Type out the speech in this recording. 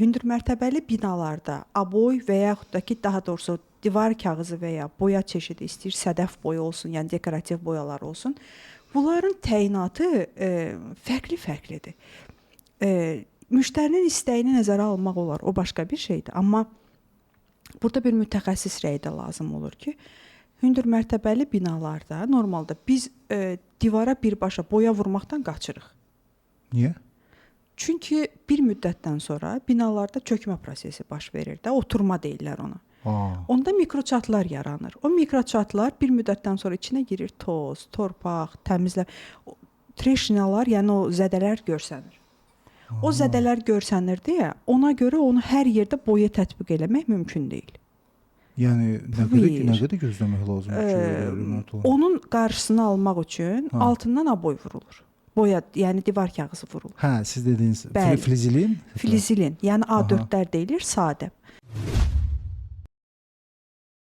Hündürmərtəbəli binalarda aboy və yaxud da ki, daha doğrusu divar kağızı və ya boya çeşidi istəyir, sədəf boya olsun, yəni dekorativ boyalar olsun. Bunların təyinatı fərqli-fərqlidir. Müştərinin istəyini nəzərə almaq olar, o başqa bir şeydir. Amma burada bir mütəxəssis rəyi də lazım olur ki, hündürmərtəbəli binalarda normalda biz divara birbaşa boya vurmaqdan qaçırıq. Niyə? Çünki bir müddətdən sonra binalarda çökmə prosesi baş verir də, oturma deyirlər ona. Onda mikroçatlar yaranır. O mikroçatlar bir müddətdən sonra içinə girir toz, torpaq, təmizlə, treşinalar, yəni o zədələr görsənir. O zədələr görsənir deyə ona görə onu hər yerdə boya tətbiq eləmək mümkün deyil. Yəni nə qədər gözləmək lazımdır ki, onun qarşısını almaq üçün altından aboy vurulur. Boya, yəni divar kağızı vurulur. Hə, siz dediniz Bəli. filizilin? Filizilin, yəni A4-lər deyilir, sadə.